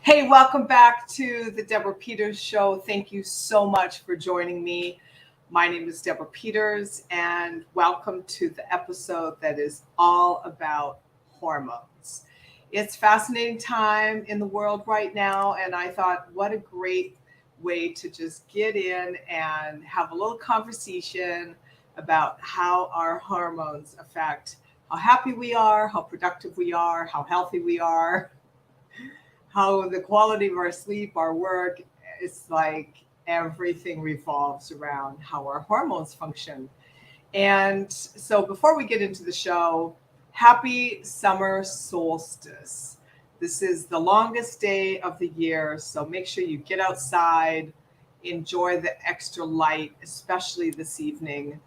Hey, welcome back to the Deborah Peters Show. Thank you so much for joining me. My name is Deborah Peters, and welcome to the episode that is all about hormones. It's a fascinating time in the world right now, and I thought, what a great way to just get in and have a little conversation about how our hormones affect how happy we are, how productive we are, how healthy we are, how the quality of our sleep, our work, it's like everything revolves around how our hormones function. And so before we get into the show, happy summer solstice. This is the longest day of the year, so make sure you get outside, enjoy the extra light, especially this evening.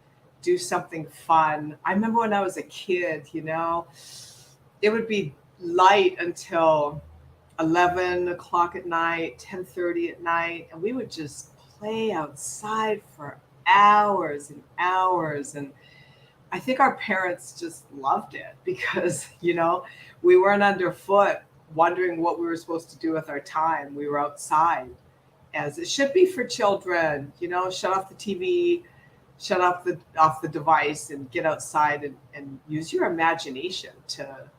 Do something fun. I remember when I was a kid, it would be light until 11 o'clock at night, 10:30 at night, and we would just play outside for hours and hours. And I think our parents just loved it because, we weren't underfoot wondering what we were supposed to do with our time. We were outside, as it should be for children, shut off the TV, shut off the device and get outside and use your imagination to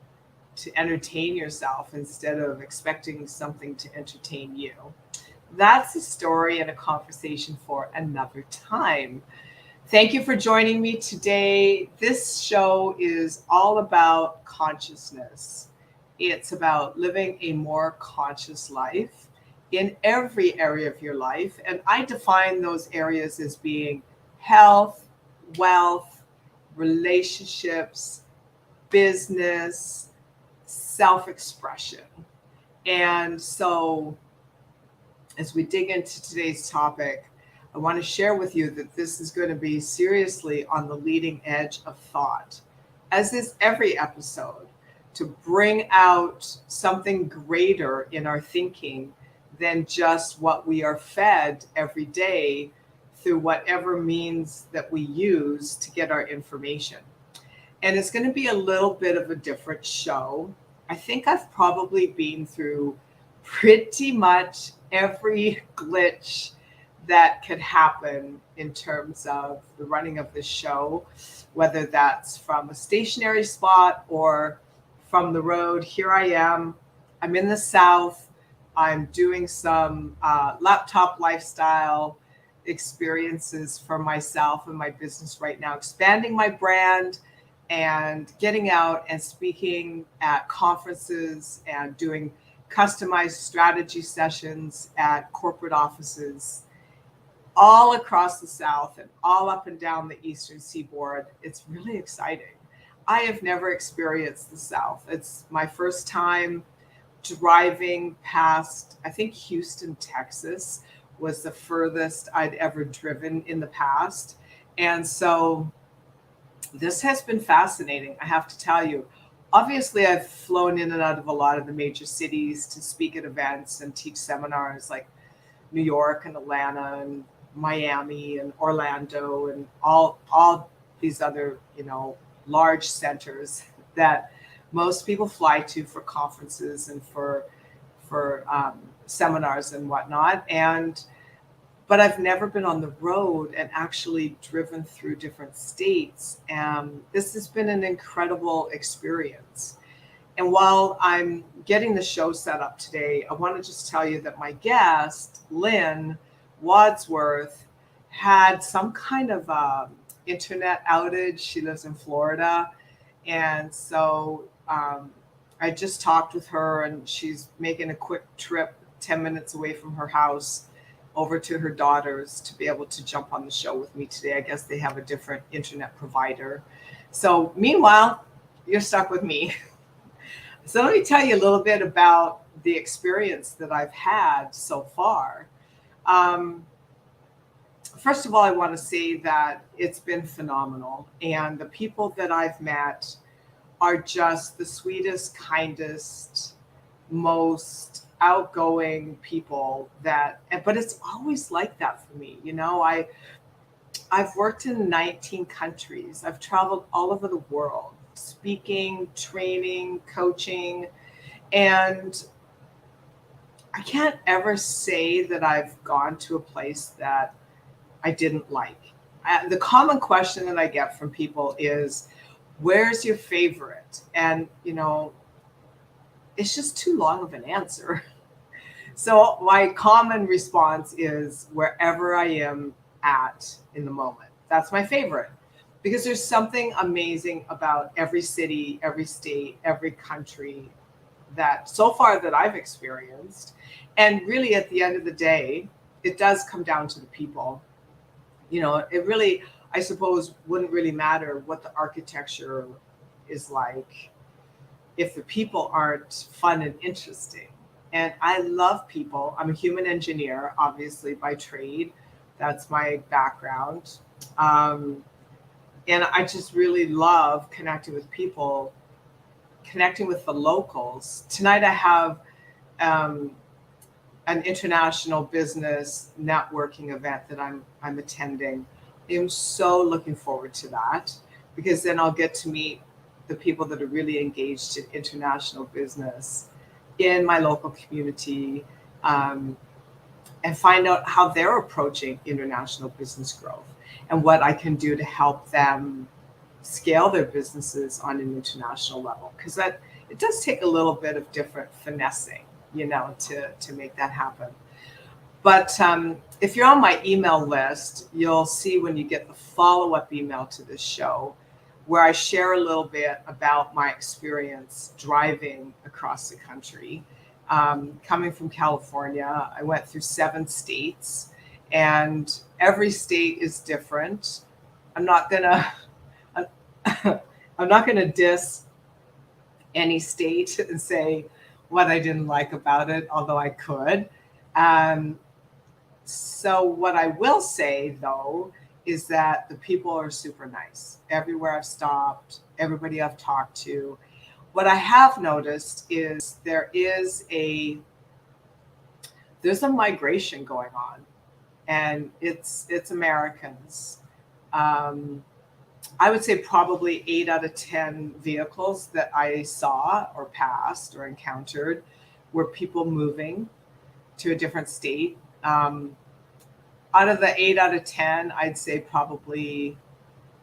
entertain yourself instead of expecting something to entertain you. That's a story and a conversation for another time. Thank you for joining me today. This show is all about consciousness. It's about living a more conscious life in every area of your life. And I define those areas as being health, wealth, relationships, business, self-expression. And so as we dig into today's topic, I want to share with you that this is going to be seriously on the leading edge of thought, as is every episode, to bring out something greater in our thinking than just what we are fed every day through whatever means that we use to get our information. And it's going to be a little bit of a different show. I think I've probably been through pretty much every glitch that could happen in terms of the running of this show, whether that's from a stationary spot or from the road. Here I am. I'm in the South. I'm doing some laptop lifestyle experiences for myself and my business right now, expanding my brand and getting out and speaking at conferences and doing customized strategy sessions at corporate offices all across the South and all up and down the Eastern Seaboard. It's really exciting. I have never experienced the South. It's my first time driving past, I think Houston, Texas was the furthest I'd ever driven in the past. And so this has been fascinating, I have to tell you. Obviously, I've flown in and out of a lot of the major cities to speak at events and teach seminars like New York and Atlanta and Miami and Orlando and all these other, large centers that most people fly to for conferences and for seminars and whatnot. But I've never been on the road and actually driven through different states. And this has been an incredible experience. And while I'm getting the show set up today, I want to just tell you that my guest, Lynne Wadsworth, had some kind of internet outage. She lives in Florida. And so I just talked with her, and she's making a quick trip 10 minutes away from her house over to her daughter's to be able to jump on the show with me today. I guess they have a different internet provider. So meanwhile, you're stuck with me. So let me tell you a little bit about the experience that I've had so far. First of all, I want to say that it's been phenomenal. And the people that I've met are just the sweetest, kindest, most outgoing people but it's always like that for me. I've worked in 19 countries. I've traveled all over the world, speaking, training, coaching. And I can't ever say that I've gone to a place that I didn't like. The common question that I get from people is, where's your favorite? And, it's just too long of an answer. So my common response is wherever I am at in the moment. That's my favorite because there's something amazing about every city, every state, every country that so far that I've experienced. And really at the end of the day, it does come down to the people. It really, I suppose, wouldn't really matter what the architecture is like if the people aren't fun and interesting. And I love people. I'm a human engineer, obviously, by trade. That's my background. Um, and I just really love connecting with people, connecting with the locals. Tonight, I have um, an international business networking event that I'm attending. I'm so looking forward to that because then I'll get to meet the people that are really engaged in international business in my local community, um, and find out how they're approaching international business growth and what I can do to help them scale their businesses on an international level. Because that it does take a little bit of different finessing, to make that happen. But if you're on my email list, you'll see when you get the follow-up email to this show, where I share a little bit about my experience driving across the country. Coming from California, I went through 7 states, and every state is different. I'm not gonna, I'm not gonna diss any state and say what I didn't like about it, although I could. Um, So what I will say though is that the people are super nice. Everywhere I've stopped, everybody I've talked to. What I have noticed is there's a migration going on, and it's Americans. Um, I would say probably 8 out of 10 vehicles that I saw or passed or encountered were people moving to a different state. Out of the 8 out of 10, I'd say probably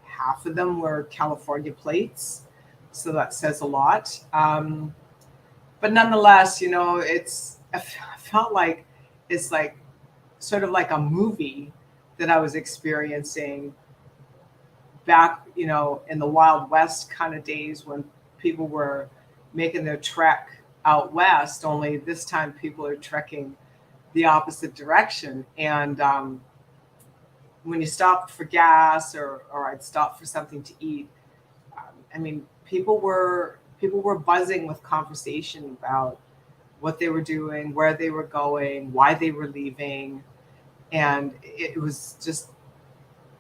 half of them were California plates. So that says a lot. But nonetheless, I felt like it's like sort of like a movie that I was experiencing back, in the Wild West kind of days when people were making their trek out west, only this time people are trekking the opposite direction. And when you stop for gas or I'd stop for something to eat, people were buzzing with conversation about what they were doing, where they were going, why they were leaving, and it was just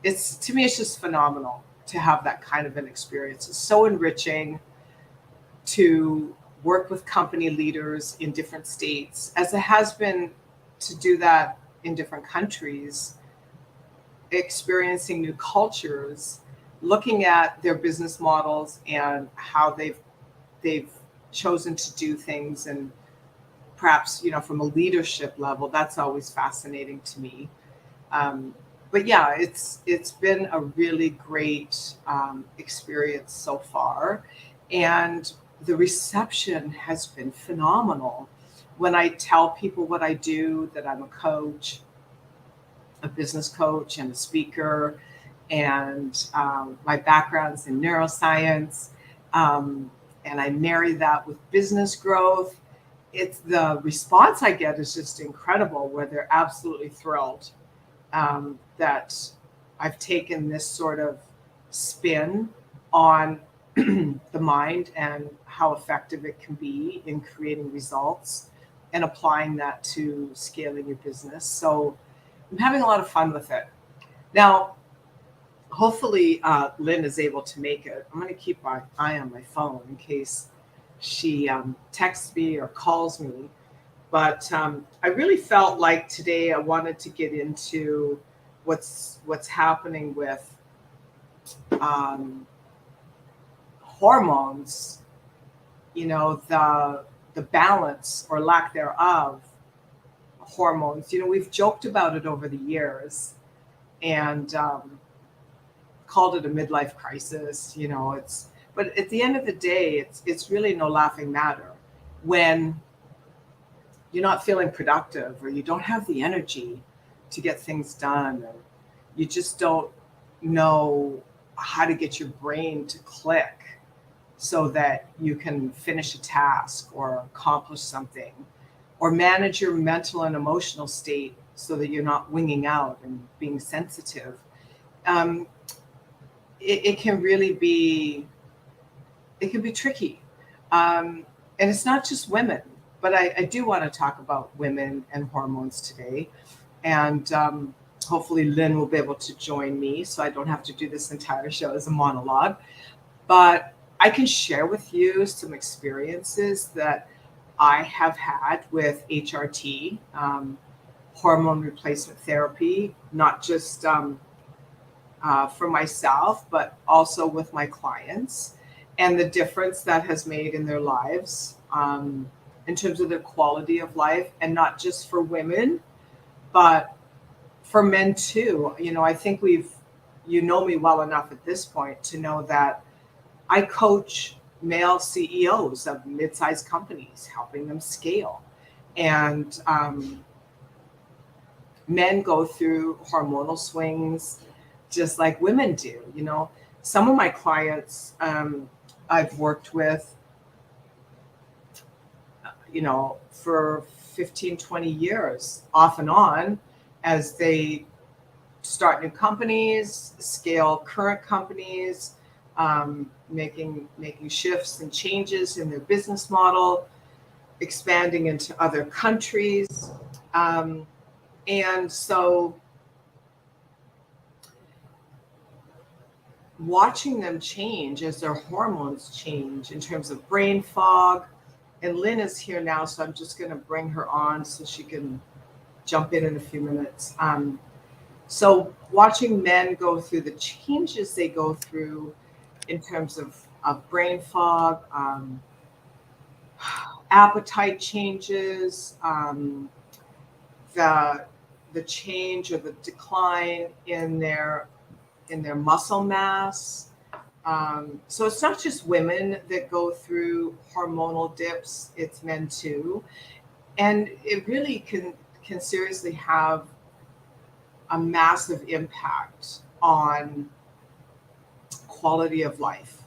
it's to me it's just phenomenal to have that kind of an experience. It's so enriching to work with company leaders in different states, as it has been to do that in different countries, experiencing new cultures, looking at their business models and how they've chosen to do things, and perhaps from a leadership level. That's always fascinating to me. Um, but yeah, it's been a really great experience so far, and the reception has been phenomenal. When I tell people what I do, that I'm a coach, a business coach, and a speaker, and my background's in neuroscience, and I marry that with business growth. It's the response I get is just incredible, where they're absolutely thrilled that I've taken this sort of spin on the mind and how effective it can be in creating results and applying that to scaling your business. So I'm having a lot of fun with it. Now, hopefully, Lynn is able to make it. I'm going to keep my eye on my phone in case she texts me or calls me. But I really felt like today I wanted to get into what's happening with hormones. The balance or lack thereof hormones. We've joked about it over the years and called it a midlife crisis. But at the end of the day, it's really no laughing matter when you're not feeling productive, or you don't have the energy to get things done, or you just don't know how to get your brain to click so that you can finish a task or accomplish something, or manage your mental and emotional state so that you're not winging out and being sensitive. It can really be, it can be tricky. And it's not just women, but I do want to talk about women and hormones today. And hopefully Lynne will be able to join me so I don't have to do this entire show as a monologue. But I can share with you some experiences that I have had with HRT, hormone replacement therapy, not just for myself, but also with my clients, and the difference that has made in their lives in terms of their quality of life, and not just for women, but for men too. I think you know me well enough at this point to know that I coach male CEOs of mid-sized companies, helping them scale. And men go through hormonal swings just like women do. Some of my clients I've worked with, for 15, 20 years off and on, as they start new companies, scale current companies, making shifts and changes in their business model, expanding into other countries. And so watching them change as their hormones change in terms of brain fog. And Lynne is here now, so I'm just going to bring her on so she can jump in a few minutes. So watching men go through the changes they go through in terms of brain fog, appetite changes, the change or the decline in their muscle mass. So it's not just women that go through hormonal dips, it's men too. And it really can seriously have a massive impact on quality of life,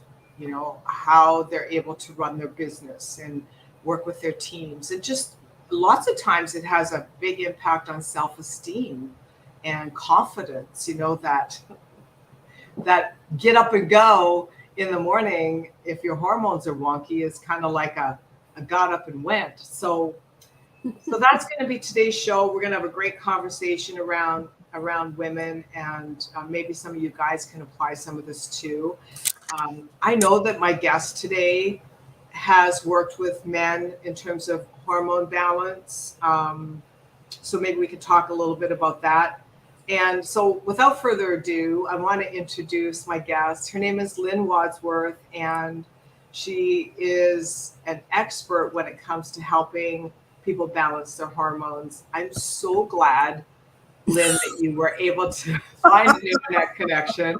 how they're able to run their business and work with their teams. And just lots of times it has a big impact on self-esteem and confidence, that get up and go in the morning, if your hormones are wonky, is kind of like a got up and went. So that's going to be today's show. We're going to have a great conversation around women, and maybe some of you guys can apply some of this too. I know that my guest today has worked with men in terms of hormone balance. So maybe we could talk a little bit about that. And so without further ado, I want to introduce my guest. Her name is Lynne Wadsworth, and she is an expert when it comes to helping people balance their hormones. I'm so glad, Lynne, that you were able to find an internet connection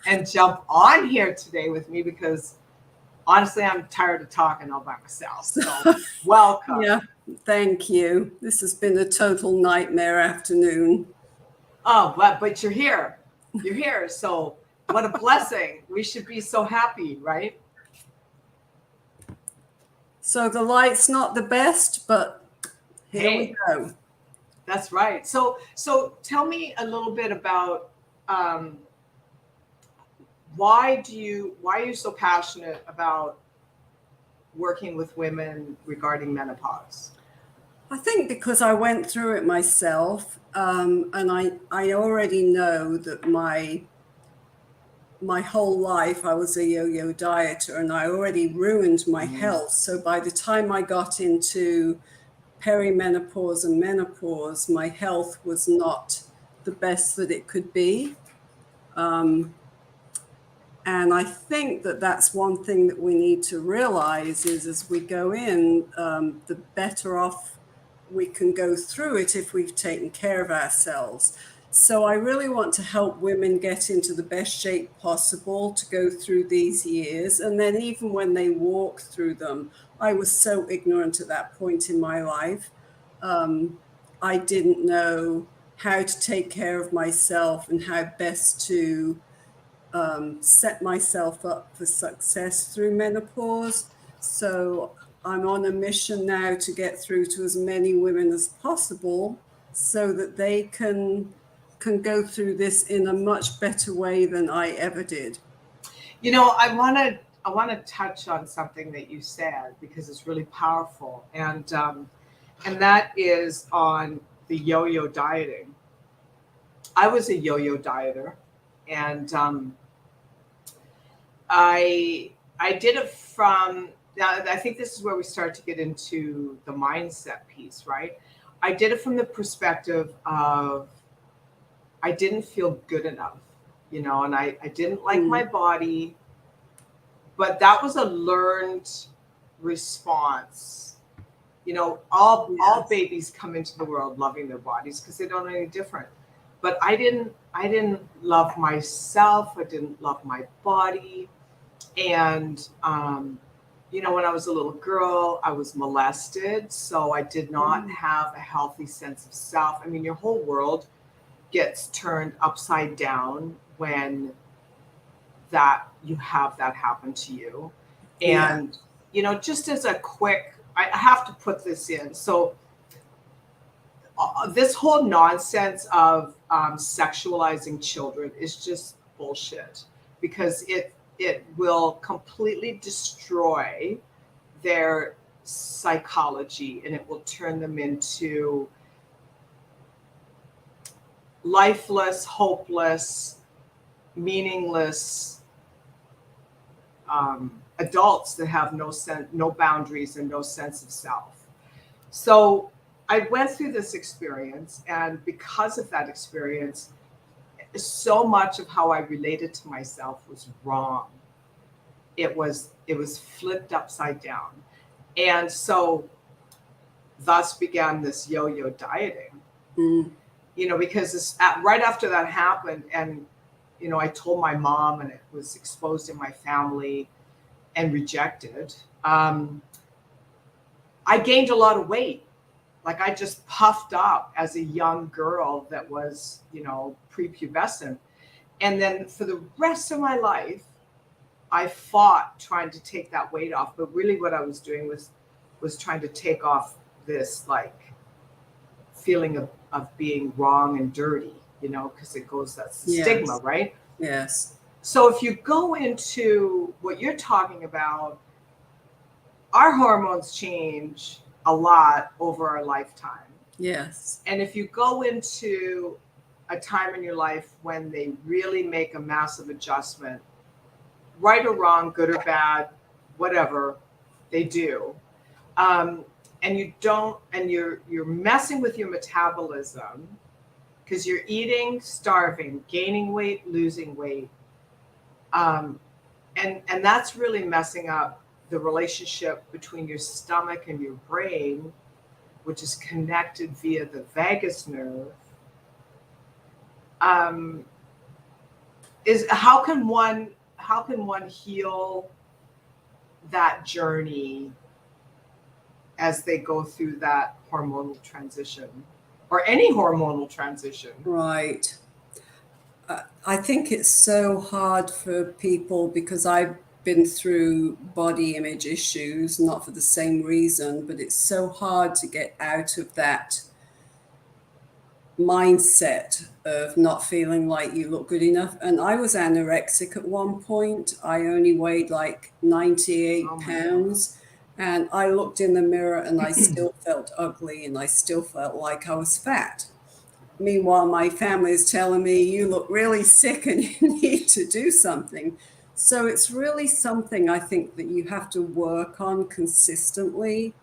and jump on here today with me, because honestly, I'm tired of talking all by myself. So welcome. Yeah, thank you. This has been a total nightmare afternoon. Oh, but you're here. You're here. So what a blessing. We should be so happy, right? So the light's not the best, but here we go. That's right. So tell me a little bit about why are you so passionate about working with women regarding menopause? I think because I went through it myself, and I already know that my whole life I was a yo-yo dieter, and I already ruined my health. So by the time I got into perimenopause and menopause, my health was not the best that it could be. And I think that that's one thing that we need to realize is as we go in, the better off we can go through it if we've taken care of ourselves. So I really want to help women get into the best shape possible to go through these years. And then even when they walk through them, I was so ignorant at that point in my life. I didn't know how to take care of myself and how best to set myself up for success through menopause. So I'm on a mission now to get through to as many women as possible so that they can go through this in a much better way than I ever did. You know, I want to touch on something that you said because it's really powerful, and that is on the yo-yo dieting. I was a yo-yo dieter, and I did it from now. I think this is where we start to get into the mindset piece, right? I did it from the perspective of I didn't feel good enough, and I didn't like my body, but that was a learned response. All babies come into the world loving their bodies because they don't know any different. But I didn't love myself. I didn't love my body. And when I was a little girl, I was molested, so I did not have a healthy sense of self. I mean, your whole world gets turned upside down when you have that happen to you. And just as a quick, I have to put this in. So this whole nonsense of sexualizing children is just bullshit, because it will completely destroy their psychology, and it will turn them into lifeless, hopeless, meaningless adults that have no boundaries and no sense of self. So I went through this experience, and because of that experience, so much of how I related to myself was wrong. It was flipped upside down. And so thus began this yo-yo dieting. Because right after that happened, and I told my mom, and it was exposed in my family and rejected. I gained a lot of weight. Like, I just puffed up as a young girl that was, prepubescent. And then for the rest of my life, I fought trying to take that weight off. But really what I was doing was trying to take off this feeling of being wrong and dirty, because that's the stigma, right? Yes. So if you go into what you're talking about, our hormones change a lot over our lifetime. Yes. And if you go into a time in your life when they really make a massive adjustment, right or wrong, good or bad, whatever they do, and you're messing with your metabolism because you're eating, starving, gaining weight, losing weight, and that's really messing up the relationship between your stomach and your brain, which is connected via the vagus nerve. Is how can one heal that journey as they go through that hormonal transition, or any hormonal transition? Right. I think it's so hard for people because I've been through body image issues, not for the same reason, but it's so hard to get out of that mindset of not feeling like you look good enough. And I was anorexic at one point. I only weighed like 98 pounds. And I looked in the mirror and I still felt ugly, and I still felt like I was fat. Meanwhile, my family is telling me, you look really sick and you need to do something. So it's really something I think that you have to work on consistently,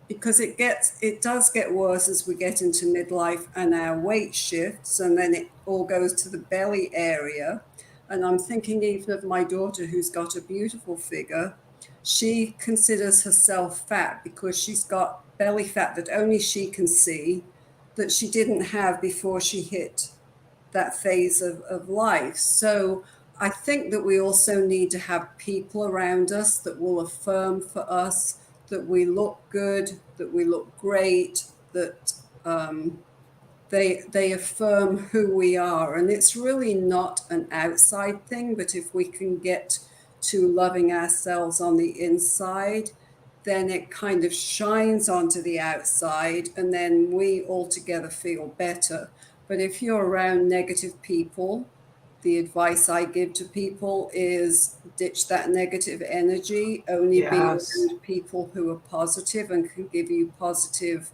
because it does get worse as we get into midlife and our weight shifts, and then it all goes to the belly area. And I'm thinking even of my daughter, who's got a beautiful figure. She considers herself fat because she's got belly fat that only she can see, that she didn't have before she hit that phase of life. So I think that we also need to have people around us that will affirm for us that we look good, that we look great, that they affirm who we are. And it's really not an outside thing, but if we can get to loving ourselves on the inside, then it kind of shines onto the outside, and then we altogether feel better. But if you're around negative people, the advice I give to people is ditch that negative energy, only be Yes. around people who are positive and can give you positive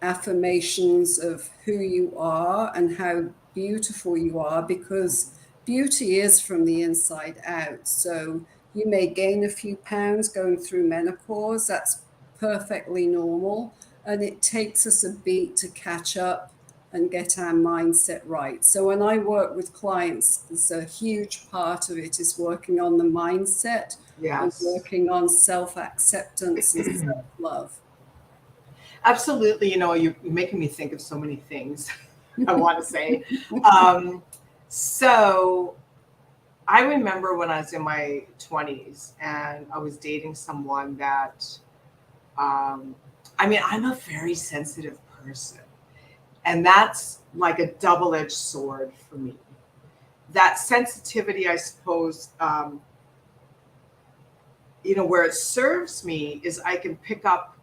affirmations of who you are and how beautiful you are, because beauty is from the inside out. So you may gain a few pounds going through menopause. That's perfectly normal. And it takes us a beat to catch up and get our mindset right. So when I work with clients, there's a huge part of it is working on the mindset and Yes. working on self-acceptance and self-love. Absolutely. You're making me think of so many things I want to say. Um, so I remember when I was in my 20s and I was dating someone that, I'm a very sensitive person. And that's like a double-edged sword for me. That sensitivity, I suppose, where it serves me is I can pick up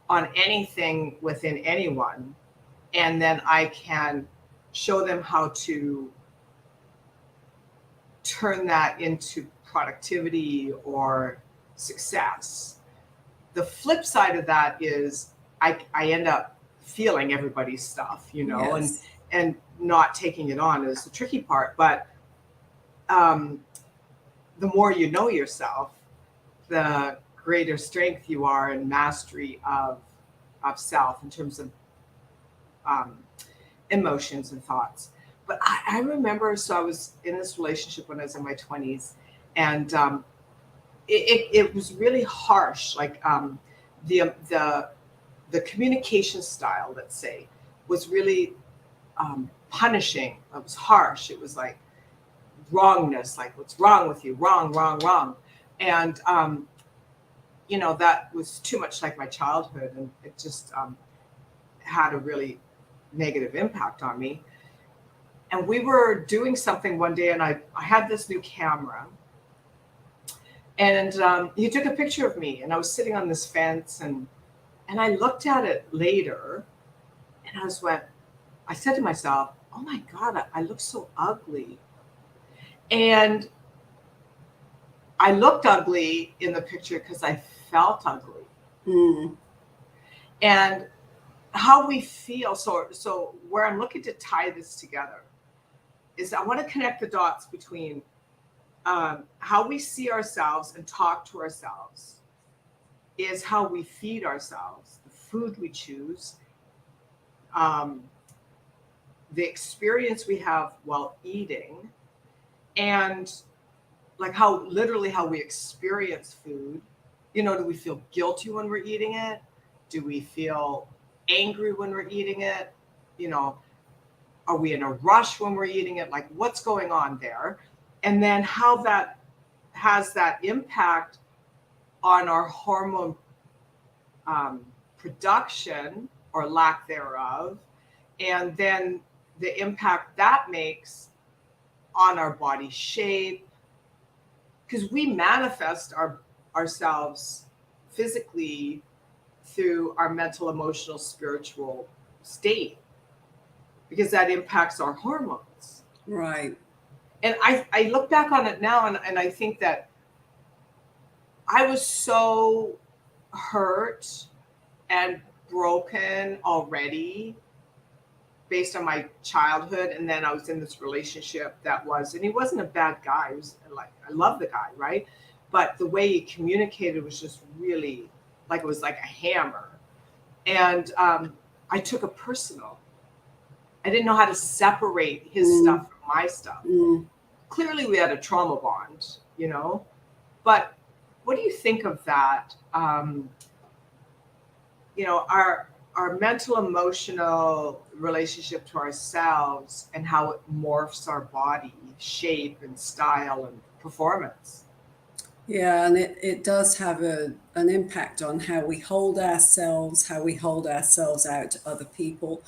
on anything within anyone, and then I can show them how to turn that into productivity or success. The flip side of that is I end up feeling everybody's stuff, Yes. and not taking it on is the tricky part. But um, the more you know yourself, the greater strength you are in mastery of self in terms of um, emotions and thoughts. But I remember, so I was in this relationship when I was in my 20s, and it was really harsh. Like the the the communication style, let's say, was really punishing. It was harsh. It was like wrongness, like what's wrong with you? Wrong, wrong, wrong. And that was too much like my childhood, and it just had a really negative impact on me. And we were doing something one day, and I had this new camera, and he took a picture of me, and I was sitting on this fence, and I looked at it later, and I said to myself, oh my God, I look so ugly. And I looked ugly in the picture because I felt ugly. Mm. And how we feel, so where I'm looking to tie this together is I want to connect the dots between how we see ourselves and talk to ourselves is how we feed ourselves, the food we choose, um, the experience we have while eating, and like how literally how we experience food. Do we feel guilty when we're eating it? Do we feel angry when we're eating it? You know, are we in a rush when we're eating it? Like what's going on there? And then how that has that impact on our hormone production or lack thereof, and then the impact that makes on our body shape, because we manifest ourselves physically through our mental, emotional, spiritual state, because that impacts our hormones. Right. And I look back on it now, and I think that I was so hurt and broken already based on my childhood. And then I was in this relationship and he wasn't a bad guy. He was like, I love the guy, right? But the way he communicated was just really like, it was like a hammer. And I took it personal. I didn't know how to separate his stuff from my stuff. Clearly we had a trauma bond, but what do you think of that? our mental emotional relationship to ourselves and how it morphs our body shape and style and performance. Yeah, and it does have an impact on how we hold ourselves, how we hold ourselves out to other people.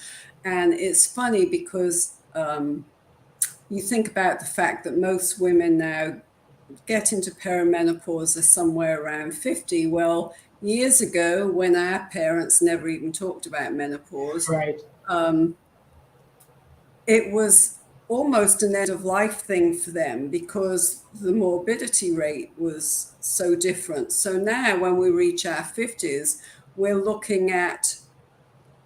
And it's funny because you think about the fact that most women now get into perimenopause are somewhere around 50. Well, years ago, when our parents never even talked about menopause, Right. it was almost an end of life thing for them because the morbidity rate was so different. So now when we reach our 50s, we're looking at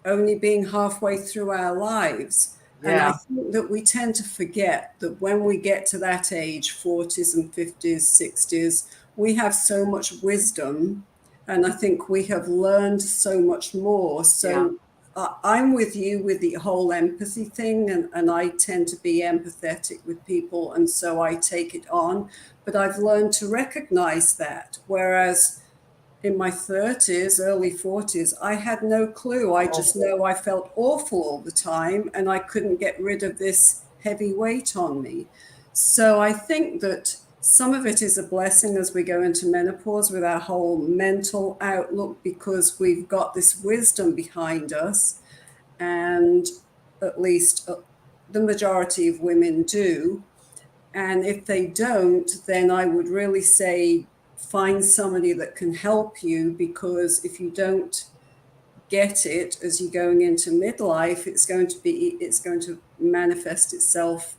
only being halfway through our lives. And I Yeah. think that we tend to forget that when we get to that age, 40s and 50s, 60s, we have so much wisdom. And I think we have learned so much more. Yeah. So I'm with you with the whole empathy thing. And I tend to be empathetic with people. And so I take it on. But I've learned to recognize that. Whereas in my 30s, early 40s, I had no clue. I just know I felt awful all the time and I couldn't get rid of this heavy weight on me. So I think that some of it is a blessing as we go into menopause with our whole mental outlook because we've got this wisdom behind us. And at least the majority of women do. And if they don't, then I would really say find somebody that can help you, because if you don't get it as you're going into midlife, it's going to manifest itself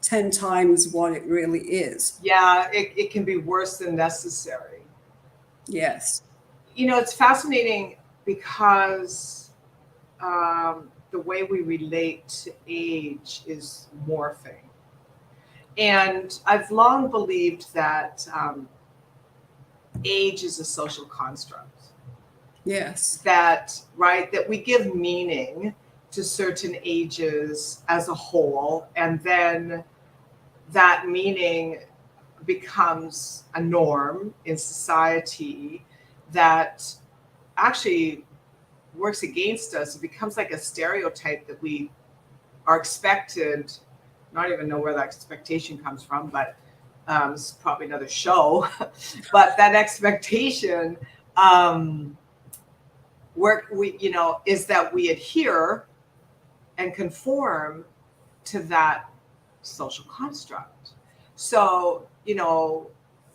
10 times what it really is. Yeah, it can be worse than necessary. Yes. It's fascinating because the way we relate to age is morphing. And I've long believed that age is a social construct. Yes. That we give meaning to certain ages as a whole, and then that meaning becomes a norm in society that actually works against us. It becomes like a stereotype that we are expected, not even know where that expectation comes from, but it's probably another show. But that expectation is that we adhere and conform to that social construct. So,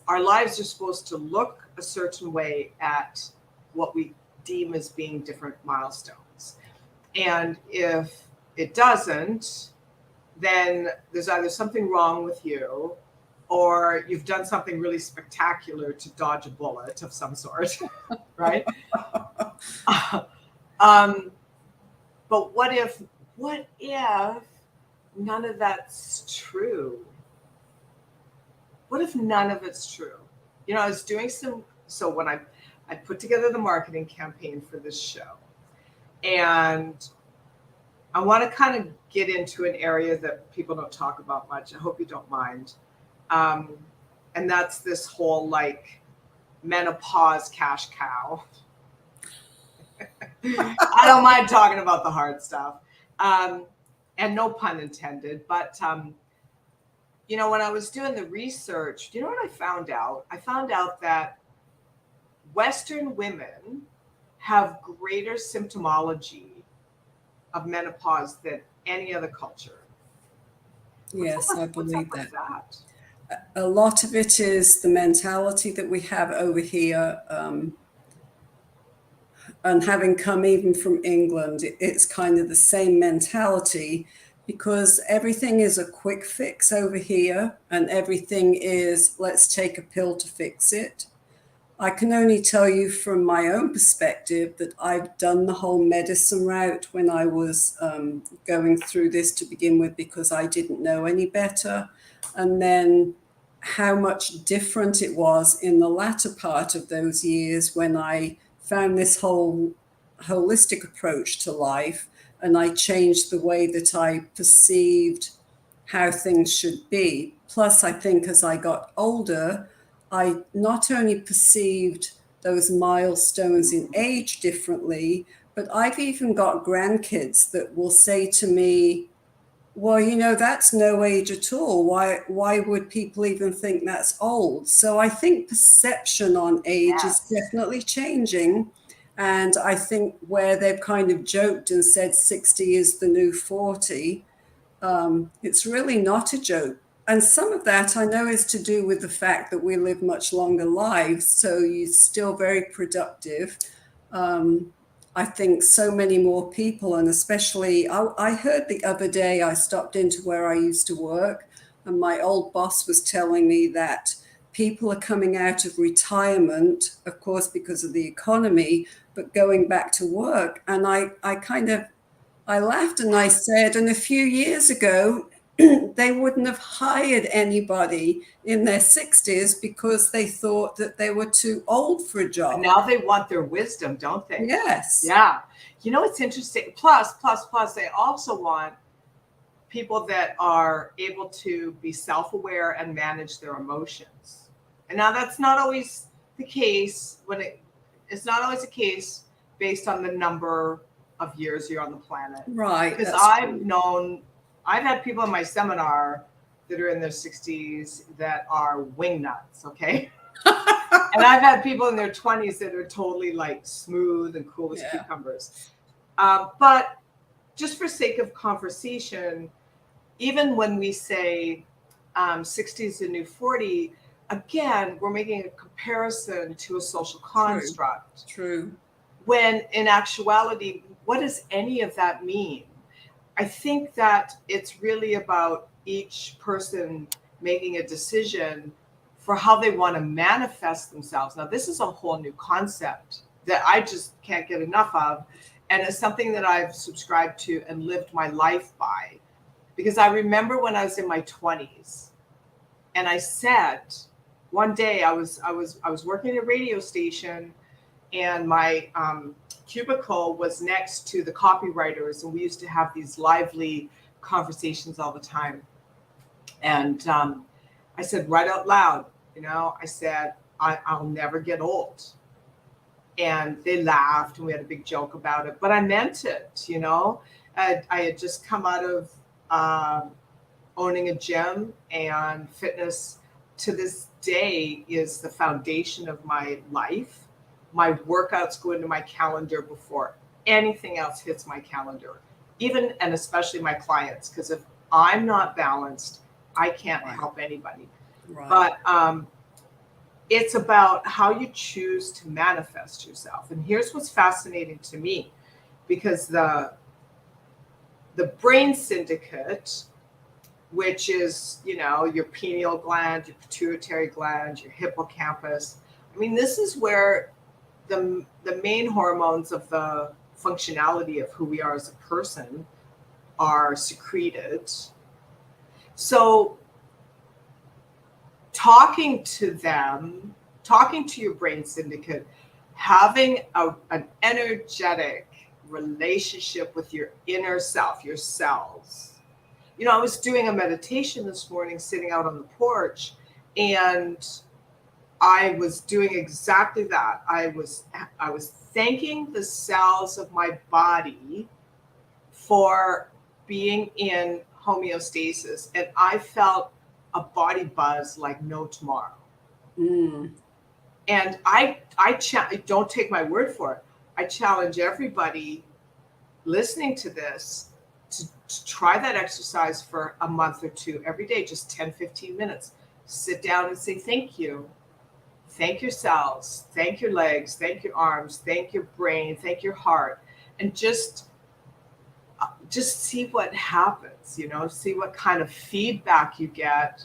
our lives are supposed to look a certain way at what we deem as being different milestones. And if it doesn't, then there's either something wrong with you or you've done something really spectacular to dodge a bullet of some sort, right? But what if none of that's true? What if none of it's true? I was doing so when I put together the marketing campaign for this show, and I want to kind of get into an area that people don't talk about much. I hope you don't mind. And that's this whole menopause cash cow. I don't mind talking about the hard stuff. And no pun intended, but when I was doing the research, you know what I found out? I found out that Western women have greater symptomology of menopause than any other culture. Yes, I believe What's that? A lot of it is the mentality that we have over here. And having come even from England, it's kind of the same mentality, because everything is a quick fix over here and everything is, let's take a pill to fix it. I can only tell you from my own perspective that I've done the whole medicine route when I was going through this to begin with, because I didn't know any better. And then how much different it was in the latter part of those years when I found this whole holistic approach to life, and I changed the way that I perceived how things should be. Plus, I think as I got older, I not only perceived those milestones in age differently. But I've even got grandkids that will say to me, well, you know, that's no age at all. Why would people even think that's old? So I think perception on age is definitely changing. And I think where they've kind of joked and said 60 is the new 40, it's really not a joke. And some of that I know is to do with the fact that we live much longer lives. So you're still very productive. I think so many more people, and especially I heard the other day, I stopped into where I used to work, and my old boss was telling me that people are coming out of retirement, of course, because of the economy, but going back to work. And I laughed and I said, and a few years ago, they wouldn't have hired anybody in their 60s because they thought that they were too old for a job. And now they want their wisdom, don't they? Yes. Yeah. You know, it's interesting. Plus, they also want people that are able to be self-aware and manage their emotions. And now that's not always the case it's not always the case based on the number of years you're on the planet. Right. Because I've had people in my seminar that are in their 60s that are wing nuts, okay? And I've had people in their 20s that are totally like smooth and cool as cucumbers. But just for sake of conversation, even when we say 60 is the new 40, again, we're making a comparison to a social construct. True. When in actuality, what does any of that mean? I think that it's really about each person making a decision for how they want to manifest themselves. Now, this is a whole new concept that I just can't get enough of. And it's something that I've subscribed to and lived my life by. Because I remember when I was in my 20s, and I said, one day I was working at a radio station, and my cubicle was next to the copywriters, and we used to have these lively conversations all the time. And I said right out loud, I said, I'll never get old. And they laughed, and we had a big joke about it, but I meant it. I had just come out of owning a gym, and fitness to this day is the foundation of my life. My workouts go into my calendar before anything else hits my calendar, even and especially my clients, because if I'm not balanced, I can't help anybody. Right. But it's about how you choose to manifest yourself. And here's what's fascinating to me, because the brain syndicate, which is, your pineal gland, your pituitary gland, your hippocampus. I mean, this is where the main hormones of the functionality of who we are as a person are secreted. So talking to your brain syndicate, having an energetic relationship with your inner self, your selves. I was doing a meditation this morning, sitting out on the porch, and I was doing exactly that. I was thanking the cells of my body for being in homeostasis, and I felt a body buzz like no tomorrow. And I don't take my word for it. I challenge everybody listening to this to try that exercise for a month or two every day, just 10, 15 minutes. Sit down and say thank you. Thank your cells, thank your legs, thank your arms, thank your brain, thank your heart, and just see what happens, see what kind of feedback you get.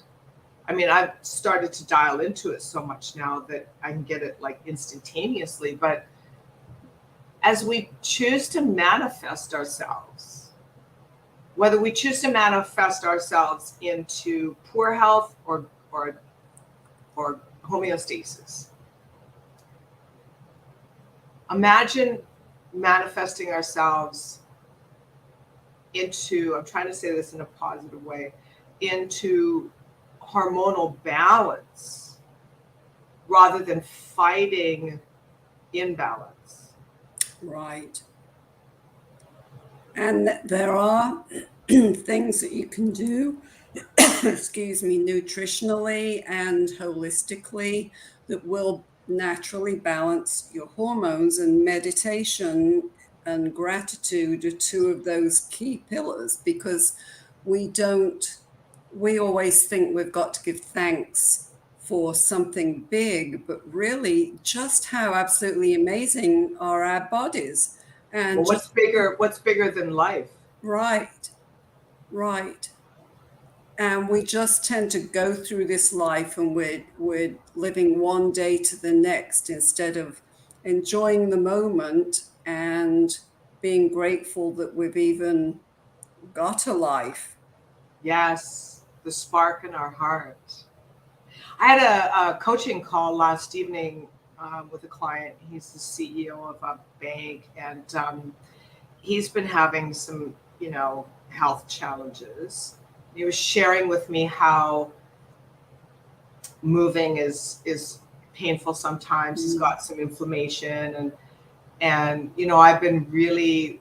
I mean, I've started to dial into it so much now that I can get it like instantaneously. But as we choose to manifest ourselves, whether we choose to manifest ourselves into poor health or homeostasis, imagine manifesting ourselves into, I'm trying to say this in a positive way, into hormonal balance rather than fighting in balance. Right. And there are things that you can do, excuse me, nutritionally and holistically that will naturally balance your hormones, and meditation and gratitude are two of those key pillars, because we always think we've got to give thanks for something big, but really just how absolutely amazing are our bodies. And Well, just what's bigger than life? right, right. And we just tend to go through this life and we're living one day to the next instead of enjoying the moment and being grateful that we've even got a life. Yes, the spark in our heart. I had a coaching call last evening with a client. He's the CEO of a bank, and he's been having some, health challenges. He was sharing with me how moving is painful sometimes. He's got some inflammation, and I've been really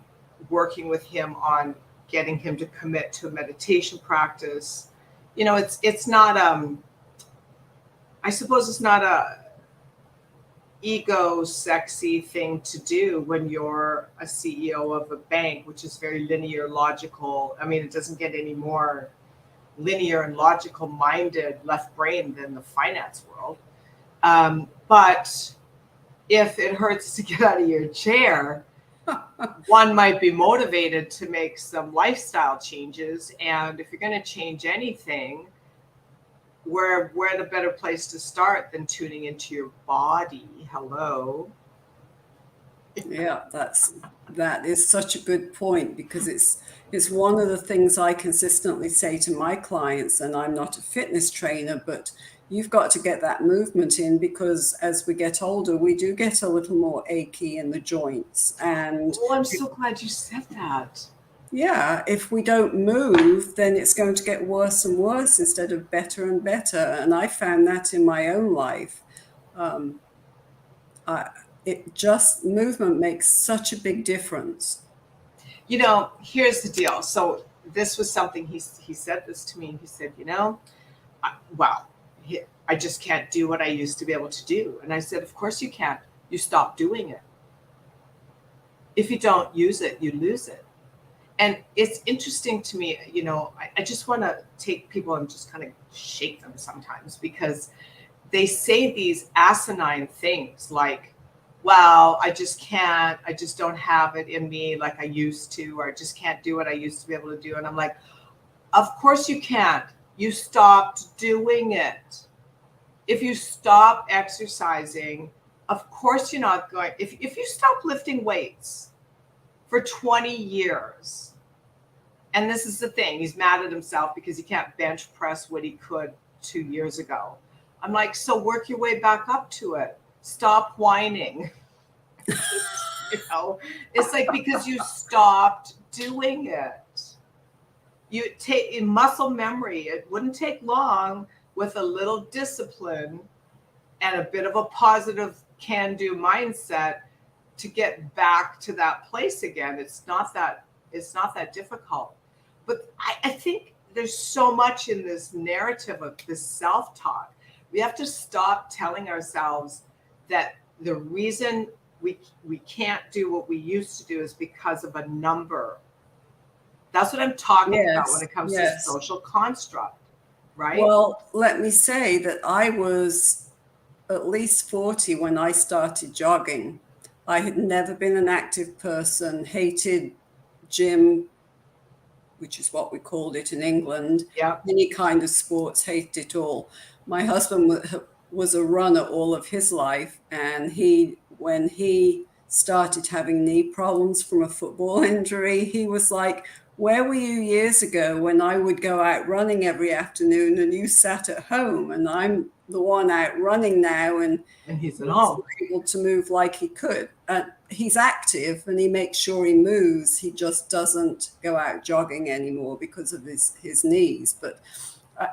working with him on getting him to commit to a meditation practice. It's not I suppose it's not a ego sexy thing to do when you're a CEO of a bank, which is very linear, logical. I mean, it doesn't get any more linear and logical minded left brain than the finance world. But if it hurts to get out of your chair, one might be motivated to make some lifestyle changes. And if you're going to change anything, where the better place to start than tuning into your body? Hello. Yeah, that is such a good point, because it's one of the things I consistently say to my clients, and I'm not a fitness trainer, but you've got to get that movement in, because as we get older, we do get a little more achy in the joints. And Oh, I'm so glad you said that. yeah, if we don't move, then it's going to get worse and worse instead of better and better. And I found that in my own life. Movement makes such a big difference. Here's the deal. So this was something he said this to me. He said, I just can't do what I used to be able to do. And I said, of course you can't. You stop doing it. If you don't use it, you lose it. And it's interesting to me, I just want to take people and just kind of shake them sometimes, because they say these asinine things like, well, I just can't, I just don't have it in me like I used to, or I just can't do what I used to be able to do. And I'm like, of course you can't. You stopped doing it. If you stop exercising, of course you're not going, if you stop lifting weights for 20 years, and this is the thing, he's mad at himself because he can't bench press what he could 2 years ago. I'm like, so work your way back up to it. Stop whining. It's like, because you stopped doing it. You take in muscle memory. It wouldn't take long with a little discipline and a bit of a positive can-do mindset to get back to that place again. It's not that difficult. But I think there's so much in this narrative of this self-talk. We have to stop telling ourselves that the reason we can't do what we used to do is because of a number. That's what I'm talking about when it comes to social construct, right? Well, let me say that I was at least 40 when I started jogging. I had never been an active person, hated gym, which is what we called it in England. Yeah. Any kind of sports, hated it all. My husband was a runner all of his life, and when he started having knee problems from a football injury, he was like, where were you years ago when I would go out running every afternoon and you sat at home? And I'm the one out running now, and he's at home, able to move like he could. He's active and he makes sure he moves. He just doesn't go out jogging anymore because of his knees. But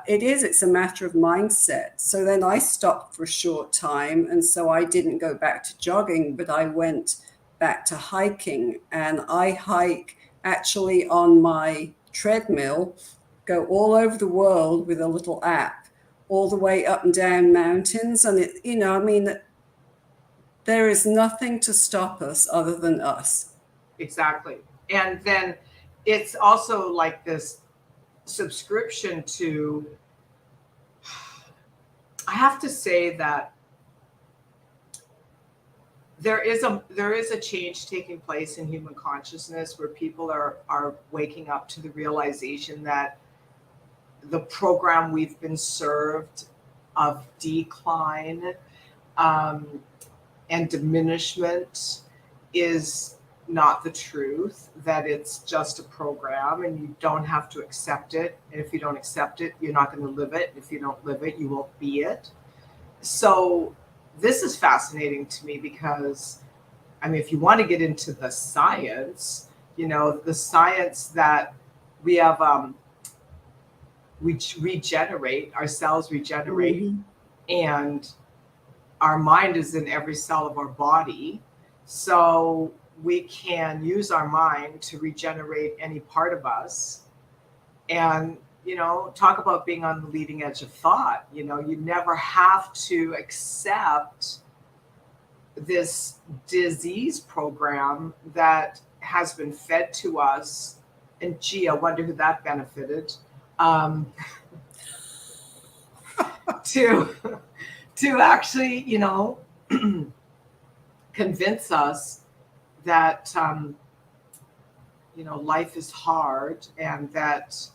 it's a matter of mindset. So then I stopped for a short time, and so I didn't go back to jogging, but I went back to hiking, and I hike actually on my treadmill, go all over the world with a little app, all the way up and down mountains. And it, I mean, there is nothing to stop us other than us. Exactly. And then it's also like this subscription to, I have to say that there is a change taking place in human consciousness where people are waking up to the realization that the program we've been served of decline, um, and diminishment is not the truth, that it's just a program and you don't have to accept it. And if you don't accept it, you're not going to live it. If you don't live it, you won't be it. So this is fascinating to me because, I mean, if you want to get into the science, the science that we have, we regenerate, our cells regenerate, Mm-hmm. and our mind is in every cell of our body. So we can use our mind to regenerate any part of us. And, talk about being on the leading edge of thought. You never have to accept this disease program that has been fed to us. And gee, I wonder who that benefited. To actually, convince us that life is hard and that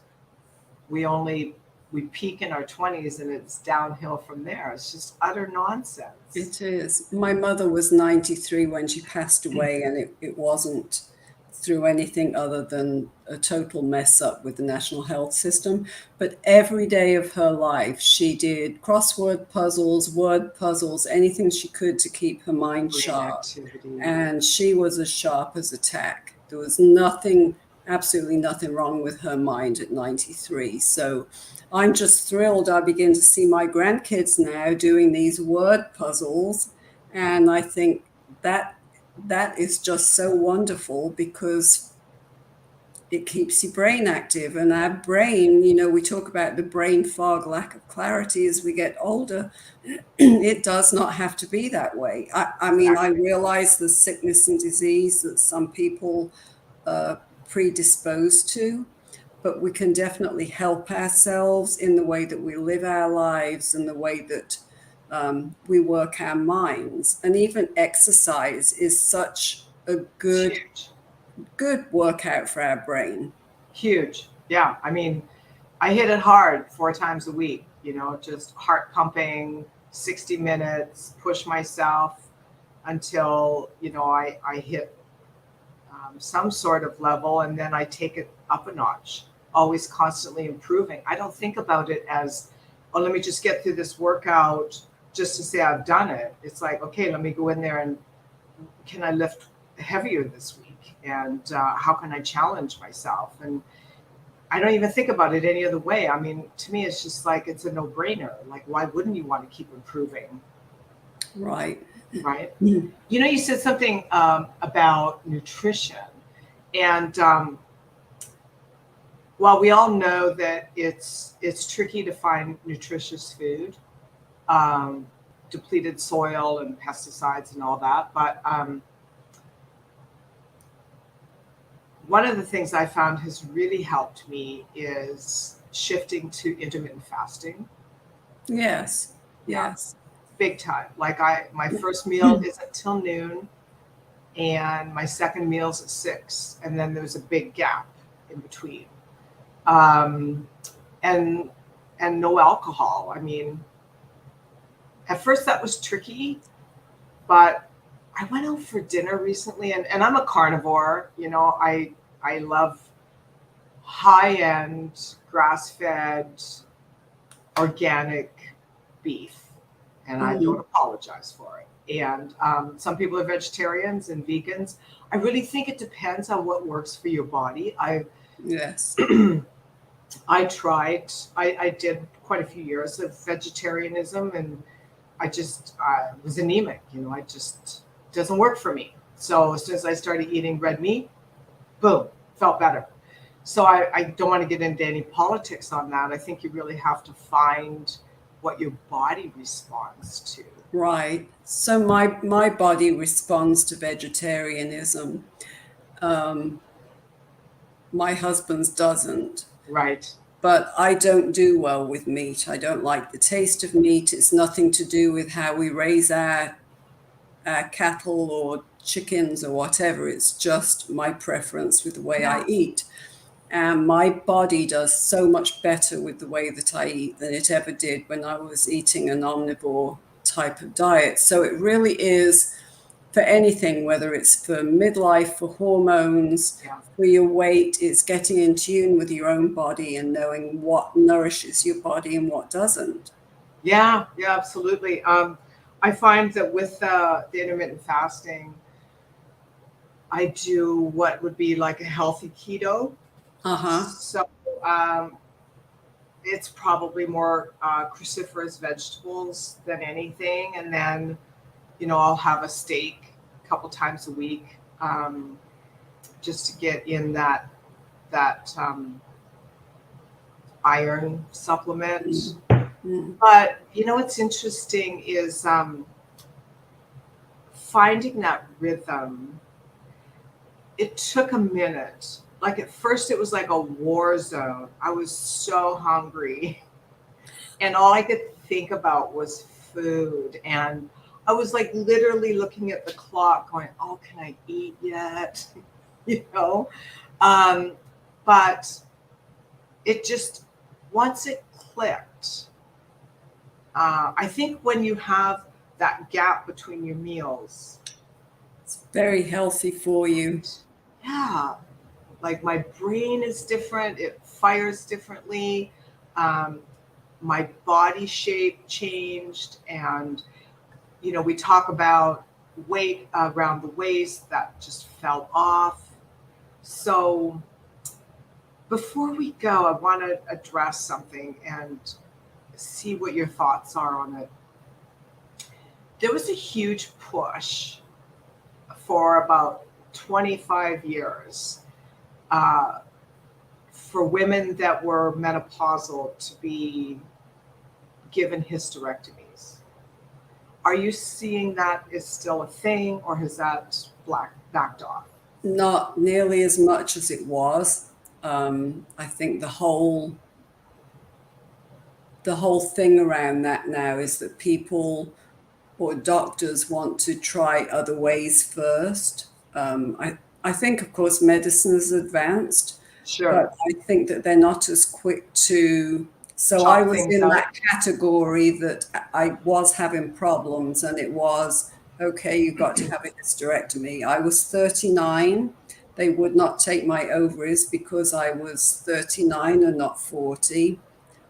we peak in our 20s and it's downhill from there. It's just utter nonsense. It is. My mother was 93 when she passed away, and it wasn't through anything other than a total mess up with the national health system. But every day of her life, she did crossword puzzles, word puzzles, anything she could to keep her mind Brain sharp. activity. And she was as sharp as a tack. There was nothing, absolutely nothing wrong with her mind at 93. So I'm just thrilled. I begin to see my grandkids now doing these word puzzles. And I think that is just so wonderful because it keeps your brain active. And our brain, we talk about the brain fog, lack of clarity as we get older. It does not have to be that way. I mean, I realize the sickness and disease that some people are predisposed to, but we can definitely help ourselves in the way that we live our lives and the way that we work our minds. And even exercise is such a good workout for our brain. Huge. Yeah. I mean, I hit it hard 4 times a week, just heart pumping, 60 minutes, push myself until, I hit some sort of level, and then I take it up a notch, always constantly improving. I don't think about it as, oh, let me just get through this workout just to say I've done it. It's like, okay, let me go in there and can I lift heavier this week? And how can I challenge myself? And I don't even think about it any other way. I mean, to me, it's just like, it's a no-brainer. Like, why wouldn't you want to keep improving? Right. Right. You said something about nutrition. And while we all know that it's tricky to find nutritious food, depleted soil and pesticides and all that, but one of the things I found has really helped me is shifting to intermittent fasting. Yes. Yeah, Yes. big time. Like my first meal isn't till noon, and my second meal's at 6, and then there's a big gap in between. And no alcohol. I mean, at first that was tricky, but I went out for dinner recently, and I'm a carnivore. I love high-end, grass-fed, organic beef, and I don't apologize for it. And some people are vegetarians and vegans. I really think it depends on what works for your body. Yes. I tried. I did quite a few years of vegetarianism, and I was anemic. I just doesn't work for me. So as soon as I started eating red meat, boom, felt better. So I don't want to get into any politics on that. I think you really have to find what your body responds to. Right. So my body responds to vegetarianism. My husband's doesn't. Right. But I don't do well with meat. I don't like the taste of meat. It's nothing to do with how we raise our cattle or chickens or whatever. It's just my preference with the way I eat. And my body does so much better with the way that I eat than it ever did when I was eating an omnivore type of diet. So it really is for anything, whether it's for midlife, for hormones, for your weight, it's getting in tune with your own body and knowing what nourishes your body and what doesn't. Yeah, absolutely. I find that with the intermittent fasting, I do what would be like a healthy keto. So it's probably more cruciferous vegetables than anything. And then, I'll have a steak a couple times a week just to get in that iron supplement. Mm-hmm. But, what's interesting is finding that rhythm. It took a minute. Like at first it was like a war zone. I was so hungry and all I could think about was food. And I was like literally looking at the clock going, oh, can I eat yet? But it just, once it clicked, I think when you have that gap between your meals, it's very healthy for you. Yeah. Like my brain is different. It fires differently. My body shape changed. And, we talk about weight around the waist that just fell off. So before we go, I want to address something and see what your thoughts are on it. There was a huge push for about 25 years for women that were menopausal to be given hysterectomies. Are you seeing that is still a thing, or has that backed off? Not nearly as much as it was. I think the whole thing around that now is that people or doctors want to try other ways first. I think, of course, medicine has advanced, but I think that they're not as quick to. So I was in that category that I was having problems, and it was, okay, you've got to have a hysterectomy. I was 39. They would not take my ovaries because I was 39 and not 40.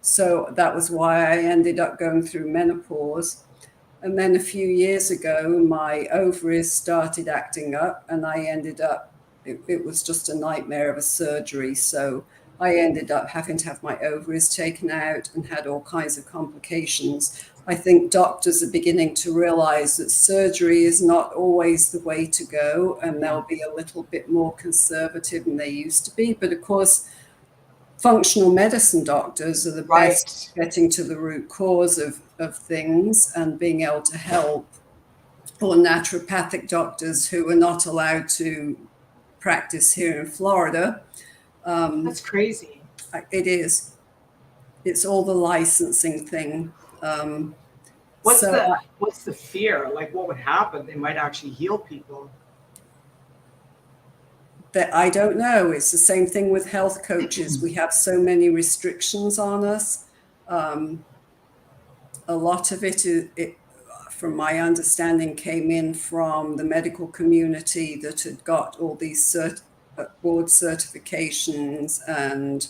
So that was why I ended up going through menopause. And then a few years ago, my ovaries started acting up, and I ended up, it was just a nightmare of a surgery. So I ended up having to have my ovaries taken out and had all kinds of complications. I think doctors are beginning to realize that surgery is not always the way to go, and they'll be a little bit more conservative than they used to be. But of course, functional medicine doctors are the best at getting to the root cause of things and being able to help, or naturopathic doctors who are not allowed to practice here in Florida. That's crazy. It is. It's all the licensing thing. What's the fear? Like, what would happen? They might actually heal people. That I don't know. It's the same thing with health coaches. We have so many restrictions on us. A lot of it, from my understanding, came in from the medical community that had got all these board certifications and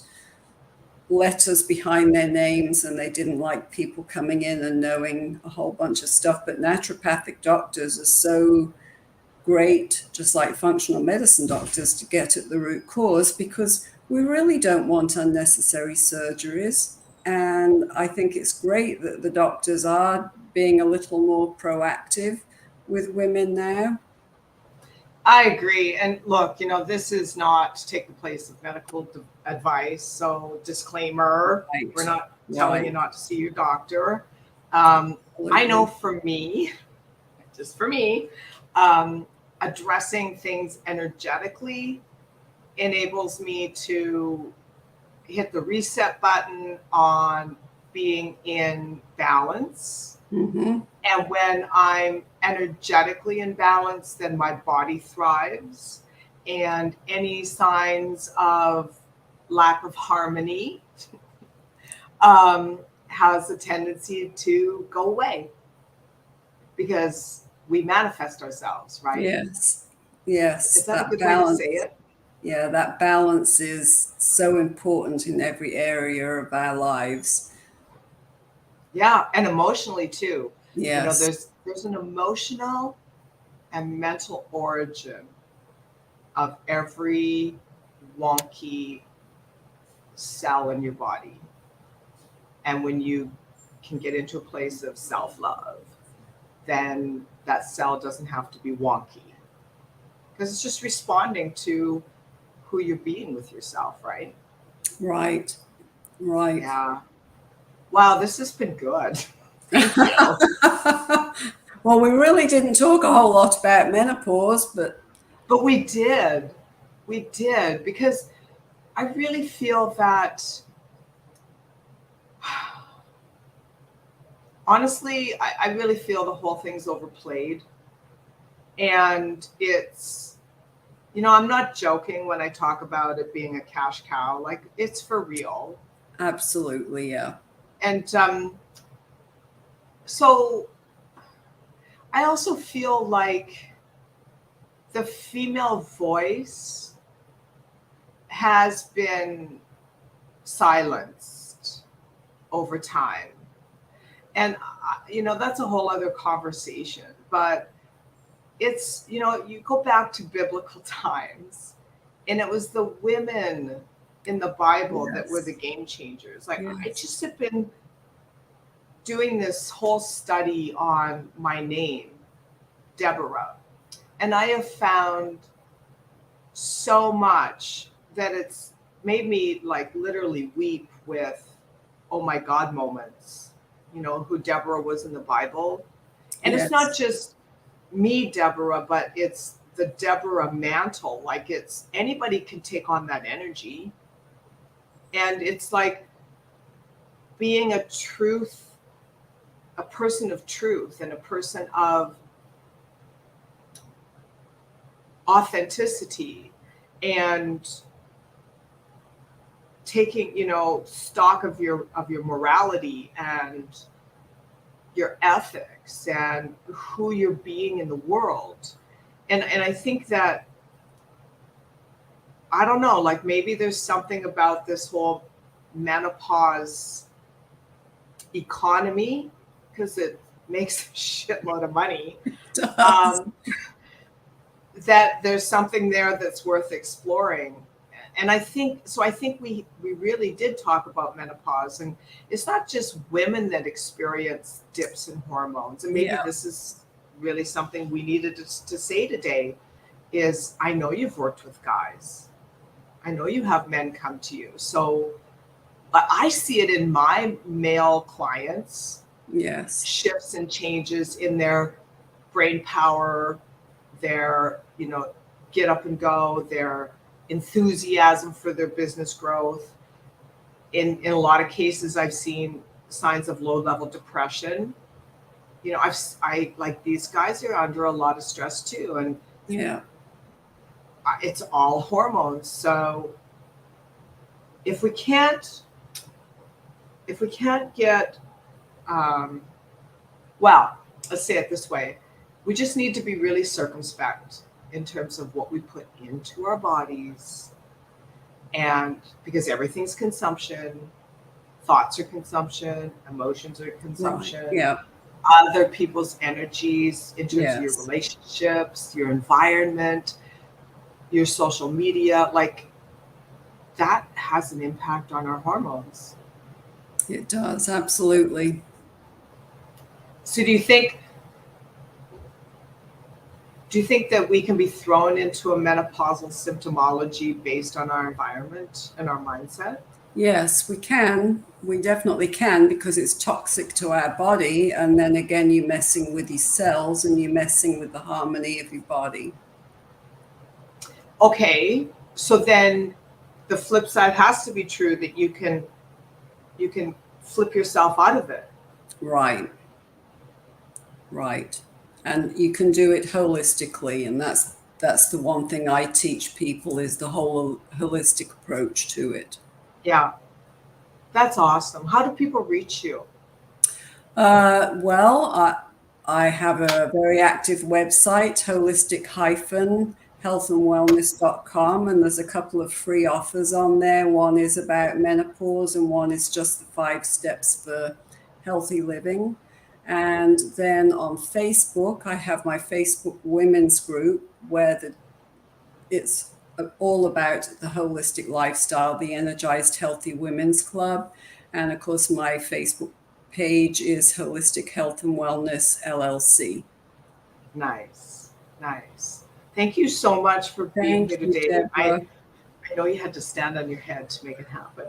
letters behind their names, and they didn't like people coming in and knowing a whole bunch of stuff. But naturopathic doctors are so great, just like functional medicine doctors, to get at the root cause, because we really don't want unnecessary surgeries. And I think it's great that the doctors are being a little more proactive with women now. I agree. And look, this is not to take the place of medical advice. So, disclaimer, we're Right. not telling you Right. not to see your doctor. I know Absolutely. for me, just for me, um, addressing things energetically enables me to hit the reset button on being in balance. Mm-hmm. And when I'm energetically in balance, then my body thrives. And any signs of lack of harmony has a tendency to go away because we manifest ourselves, right? Yes. Yes. Is that a That good way to say balance. it? Yeah, that balance is so important in every area of our lives. Yeah, and emotionally too. Yes. There's an emotional and mental origin of every wonky cell in your body. And when you can get into a place of self-love, then that cell doesn't have to be wonky because it's just responding to who you're being with yourself, right? Right. Right. Yeah. Wow, this has been good. Thank you. Well, we really didn't talk a whole lot about menopause, but But we did. We did because I really feel that honestly, I really feel the whole thing's overplayed. And I'm not joking when I talk about it being a cash cow. Like, it's for real. absolutely, yeah. And so I also feel like the female voice has been silenced over time. And, that's a whole other conversation. But you go back to biblical times, and it was the women in the Bible that were the Yes. game changers. Like, I Yes. just have been doing this whole study on my name, Deborah, and I have found so much that it's made me like literally weep with oh my God moments, who Deborah was in the Bible. And it's not Yes. just me, Deborah, but it's the Deborah mantle. Like, it's anybody can take on that energy. And it's like being a person of truth and a person of authenticity and taking, stock of your morality and your ethics and who you're being in the world. And I think that I don't know, like maybe there's something about this whole menopause economy because it makes a shitload of money. Does. Um, that there's something there that's worth exploring. And I think we really did talk about menopause, and it's not just women that experience dips in hormones. And maybe Yeah. this is really something we needed to say today is I know you've worked with guys. I know you have men come to you. So I see it in my male clients, Yes. shifts and changes in their brain power, their, get up and go, their enthusiasm for their business growth. In a lot of cases, I've seen signs of low level depression. I like these guys are under a lot of stress too, and Yeah. it's all hormones. So if we can't, if we can't get, um, well, let's say it this way, we just need to be really circumspect in terms of what we put into our bodies. And because everything's consumption, thoughts are consumption, emotions are Right. consumption, Yeah. other people's energies in terms of your Yes. relationships, your environment, your social media. Like, that has an impact on our hormones. It does, absolutely. So do you think that we can be thrown into a menopausal symptomology based on our environment and our mindset? Yes, we can. We definitely can, because it's toxic to our body. And then again, you're messing with your cells and you're messing with the harmony of your body. Okay, so then the flip side has to be true, that you can flip yourself out of it. Right. Right. And you can do it holistically. And that's the one thing I teach people, is the whole holistic approach to it. Yeah, that's awesome. How do people reach you? Well, I have a very active website, holistic-healthandwellness.com, and there's a couple of free offers on there. One is about menopause and one is just the 5 steps for healthy living. And then on Facebook, I have my Facebook women's group, where it's all about the holistic lifestyle, the Energized Healthy Women's Club. And of course, my Facebook page is Holistic Health and Wellness LLC. Nice. Thank you so much for being here today. I know you had to stand on your head to make it happen.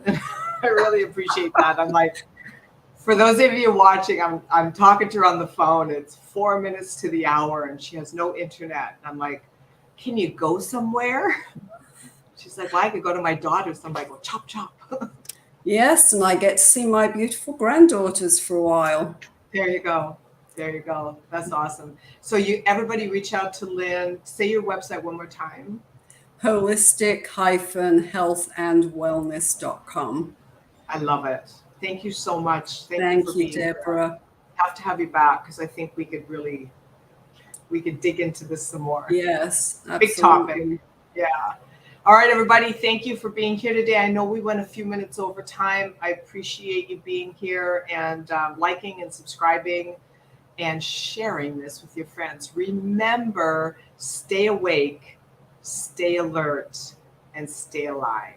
I really appreciate that. I'm like, for those of you watching, I'm talking to her on the phone. It's 4 minutes to the hour and she has no internet. I'm like, can you go somewhere? She's like, well, I could go to my daughter's. I'm like, well, chop. Yes, and I get to see my beautiful granddaughters for a while. There you go. That's awesome. So everybody reach out to Lynne. Say your website one more time. Holistic-healthandwellness.com. I love it. Thank you so much. Thank you, Deborah. I have to have you back, because I think we could dig into this some more. Yes, absolutely. Big topic. Yeah. All right, everybody. Thank you for being here today. I know we went a few minutes over time. I appreciate you being here and liking and subscribing and sharing this with your friends. Remember, stay awake, stay alert, and stay aligned.